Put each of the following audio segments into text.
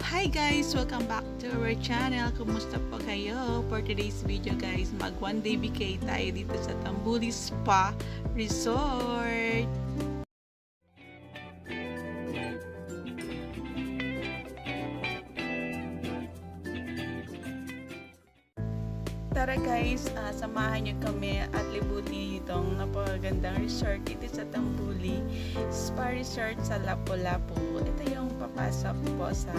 Hi guys! Welcome back to our channel. Kumusta po kayo? For today's video guys, mag one day vacay tayo dito sa Tambuli Spa Resort. Tara guys, samahan nyo kami at libutin itong napakagandang resort dito sa Tambuli Spa Resort sa Lapu-Lapu. Ito yung papasok po sa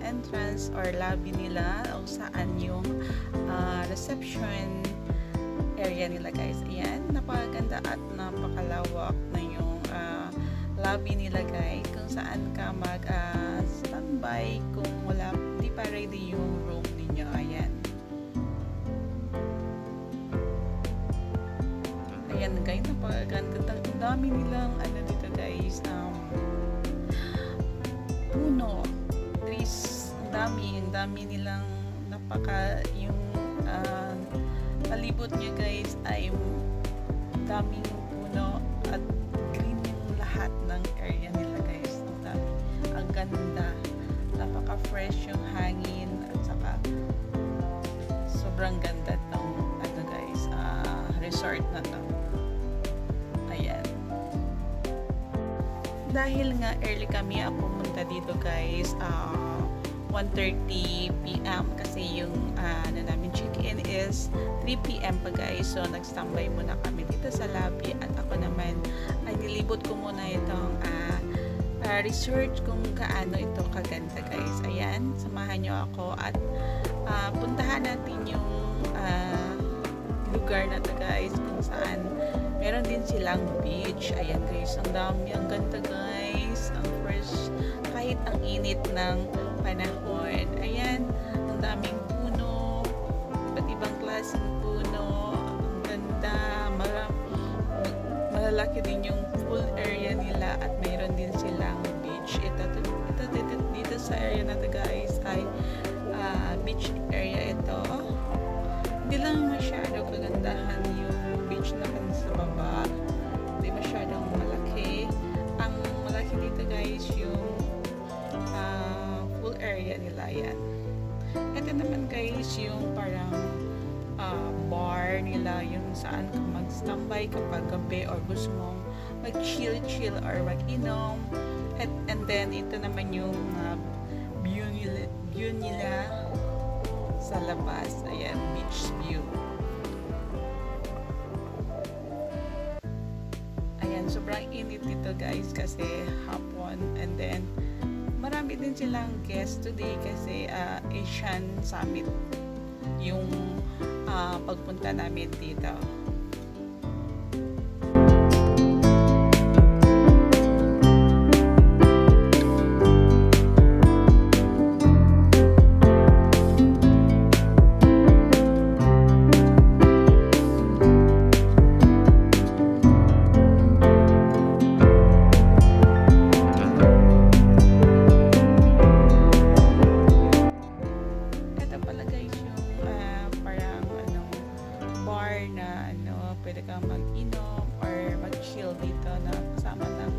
entrance or lobby nila o saan yung reception area nila guys. Ayan, napakaganda at napakalawak na yung lobby nila guys, kung saan ka mag standby kung wala, di pa ready yung room ninyo. Ayan. Ayan guys, napakaganda. Ang dami nilang dito guys, puno, trees, ang dami nilang yung palibot niya guys ay daming puno at green yung lahat ng area nila guys. Ang ganda, napaka-fresh yung hangin at saka sobrang ganda tong guys, resort na to. Ayan. Dahil nga early kami pumunta dito guys, 1:30 PM kasi yung namin check-in is 3 PM pa guys. So nag-standby muna kami dito sa lobby at ako naman ay nilibot ko muna itong resort kung kaano ito kaganda guys. Ayan, samahan nyo ako at puntahan natin yung lugar na to guys, kung saan meron din silang beach. Ayan guys, ang dami, ang ganda guys, ang fresh kahit ang init ng panahon. Ayan, ang daming puno, iba't ibang klaseng puno, ang ganda, malalaki din yung full area nila at mayroon din silang beach. Ito dito sa area na to guys ay beach area ito. Hindi lang masyado kagandahan yung beach naman sa baba, hindi masyadong malaki. Ang malaki dito guys yung full area nila. Yan, ito naman guys yung parang bar nila, yung saan ka mag-standby kapag gabi or gusto mong mag-chill or mag-inom. And then ito naman yung view nila sa labas. Ayan, beach view. Ayan, sobrang init dito guys kasi hapon, and then marami din silang guests today kasi Asian Summit yung pagpunta namin dito. Pwede kang mag-inom or mag-chill dito na kasama ng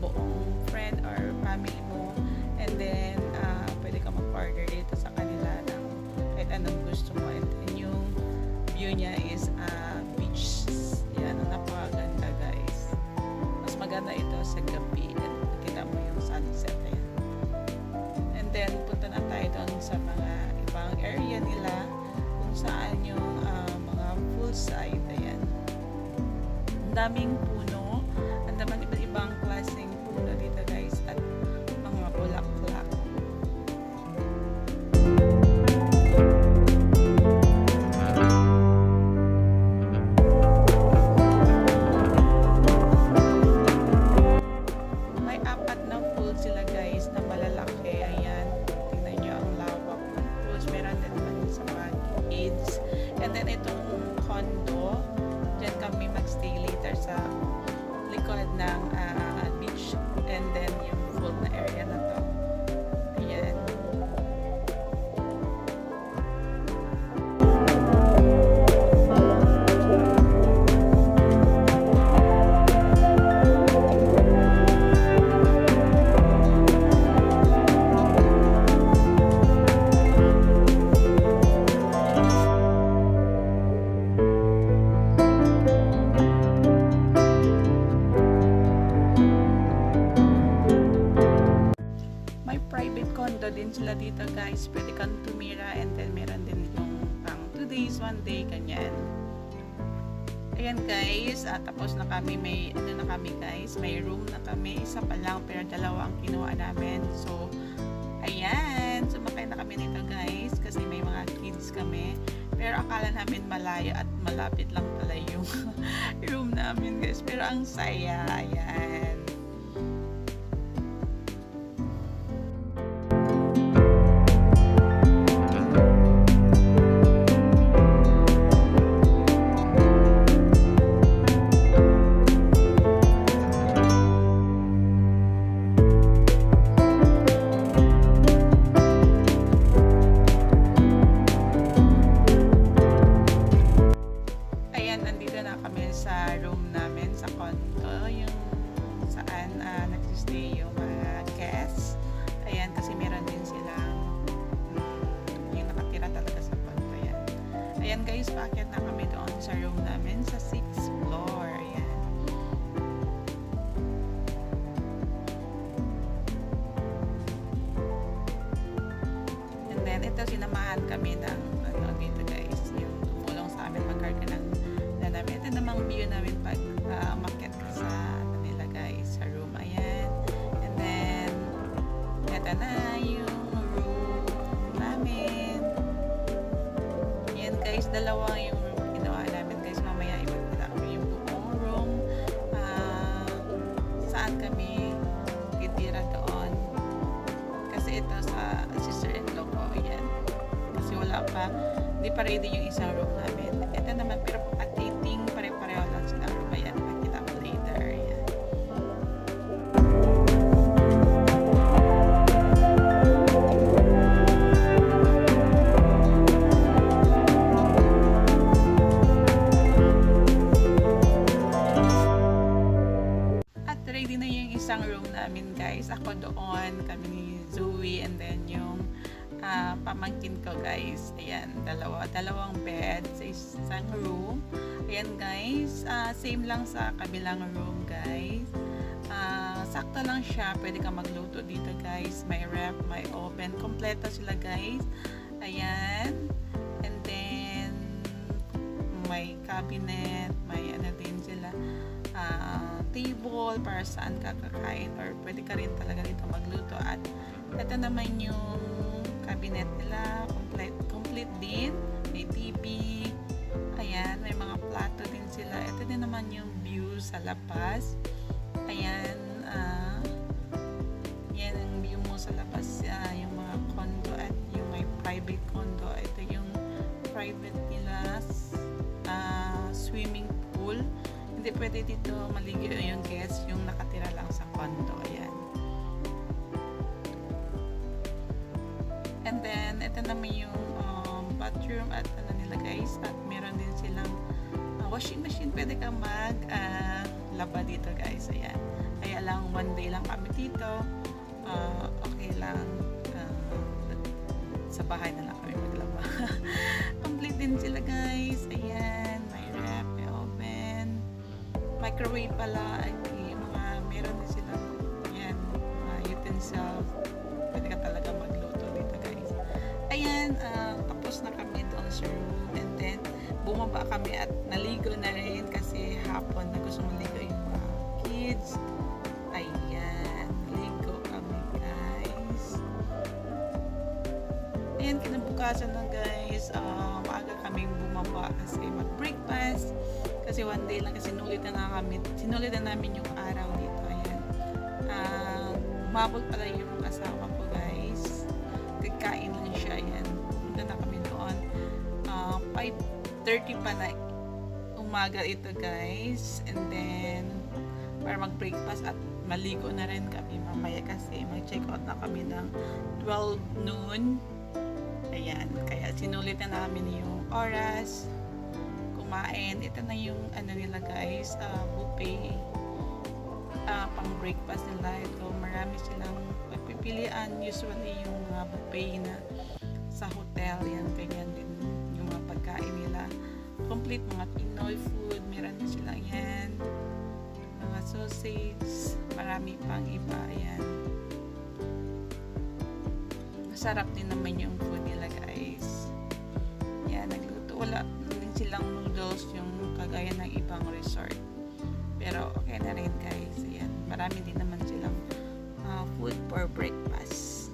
buong friend or family mo, and then pwede kang mag-order dito sa kanila ng kahit anong gusto mo. And then yung view niya is beach. Yan, napakaganda guys. Mas maganda ito sa gabi at kita mo yung sunset. Ayan. And then punta na tayo doon sa mga ibang area nila kung saan yung mga poolside. Ayan, ang daming puno, ang daming iba't ibang klaseng puno dito guys at mga bulaklak. May 4 na pool sila guys na malalaki. Ayan, tingnan nyo ang lawak ng pools. Meron din naman sa mga kids. And then itong condo, dyan kami magstay later sa private condo din sila dito guys. Pwede kang tumira and then meron din yung pang 2 days, 1 day, ganyan. Ayan guys, tapos na kami, may guys, may room na kami, isa pa lang pero dalawa ang kinuha namin. So, ayan, sumakay na kami nito guys kasi may mga kids kami. Pero akala namin malayo at malapit lang pala yung room namin guys. Pero ang saya, ayan. Ayan guys, paakyat na kami doon sa room namin sa 6th floor. Ayan. And then, ito sinamahan kami ng dito guys, yung tumulong sa amin magkarga ng namin. Ito namang view namin pag umakyat sa nila guys, sa room. Ayan. And then, ito na yung room namin. Guys, dalawa yung room ginawa namin guys. Mamaya ipagkita ko yung buong room, saan kami titira doon kasi ito sa sister-in-law ko. Ayan, kasi wala pa, hindi pa ready yung isang room namin. Ito naman, pero at dating pare-pareho lang silang room. Ayan, makita ko later. Ayan. Ready na yung isang room namin guys. Ako doon, kami ni Zoe, and then yung pamangkin ko guys. Ayan, dalawang bed sa isang room. Ayan guys, same lang sa kabilang room guys. Sakto lang siya, pwede ka magluto dito guys. May ref, may oven, kompleto sila guys. Ayan, and then may cabinet, may ano din sila, table para saan ka kakain, or pwede ka rin talaga dito magluto. At ito naman yung cabinet nila, complete din, may TV, ayan, may mga plato din sila. Ito din naman yung view sa labas. Ayan, yan ang view mo sa labas, yung mga condo at yung may private condo. Ito yung private nila, swimming pool. Hindi pwede dito maligo yung guests, yung nakatira lang sa condo. Ayan. And then, ito naman yung bathroom at ano nila guys. At meron din silang washing machine. Pwede kang laba dito guys. Ayan. Kaya lang, 1 day lang kami dito. Okay lang. Sa bahay na lang kami maglaba. Complete din sila guys. Ayan. May ref, may oven, microwave pala. Ay, mga meron din sila. Ayan. Utensil. Pwede ka talaga magluto dito guys. Ayan. Tapos na kami doon sa room. And then, bumaba kami at naligo na rin kasi hapon na gusto maligo yung mga kids. Ayan. Naligo kami guys. Ayan, kinabukasan na guys. Maaga kaming bumaba kasi mag-breakfast. Kasi 1 day lang kasi sinulit na namin yung araw dito. Ayan. Umabot pala yung asawa ko guys. Kakain lang siya. Ayan. Punta na kami doon. 5:30 pa na umaga ito guys. And then, para mag-breakfast at maligo na rin kami mamaya kasi mag-check out na kami ng 12 noon. Ayan. Kaya sinulit na namin yung oras. Kumain. Ito na yung ano nila guys, buffet, pang breakfast nila. Ito, marami silang pipilian. Usually yung buffet na sa hotel, yan, ganyan din yung mga pagkain nila. Complete mga Pinoy food, meron din sila yan, mga sausage, marami pang iba. Ayan. masarap din naman yung food nila guys. Yan, nagluto. Wala din silang noodles yung kagaya ng ibang resort. Pero okay na rin guys. Yan, marami din naman silang food for breakfast.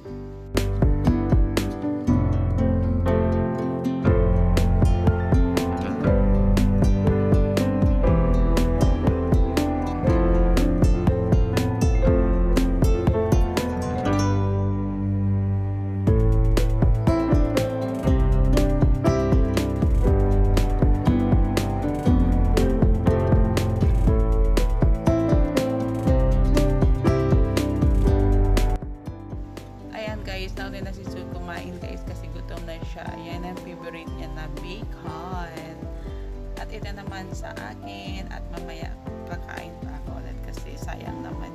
Nauna na si Sue kumain guys kasi gutom na siya. Yan ang favorite niya na bacon. At ito naman sa akin. At mamaya kakain pa ako ulit kasi sayang naman.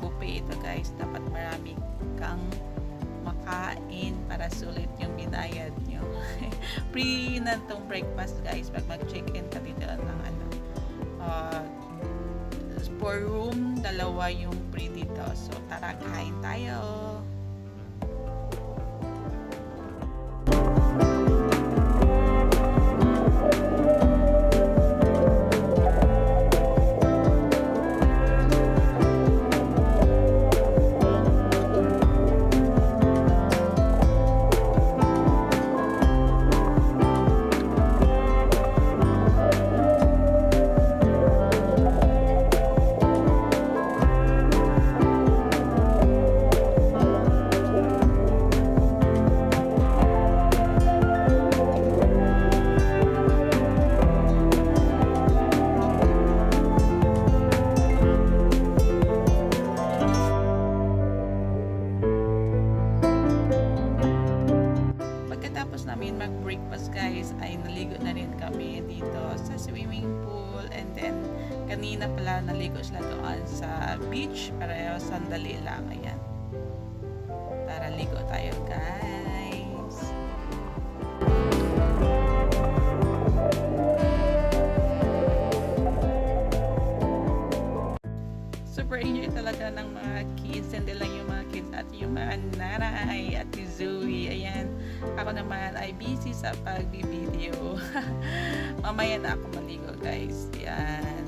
Buffet ito guys. Dapat marami kang makain para sulit yung binayad nyo. Free na itong breakfast guys. Pag mag-check-in ka dito ng for room, 2 yung free dito. So tara, kain tayo. Namin mag-breakfast guys ay naligo na rin kami dito sa swimming pool, and then kanina pala naligo sila doon sa beach para sandali lang. Ayan, tara ligo tayo guys. Super enjoy talaga ng mga kids, hindi lang yung mga kids at yung mga nanay at si Zoe. Ayan, ako naman ay busy sa pag-video. Mamaya na ako maligo guys. Yan.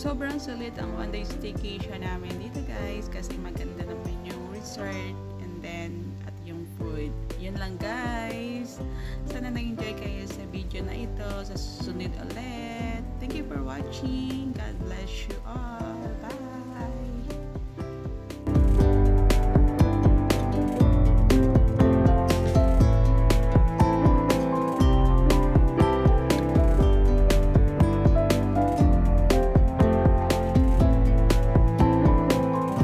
Sobrang sulit ang one-day staycation namin dito guys kasi maganda naman yung resort and then at yung food. Yun lang guys. Sana nag-enjoy kayo sa video na ito. Sa susunod ulit. Thank you for watching. God bless you all.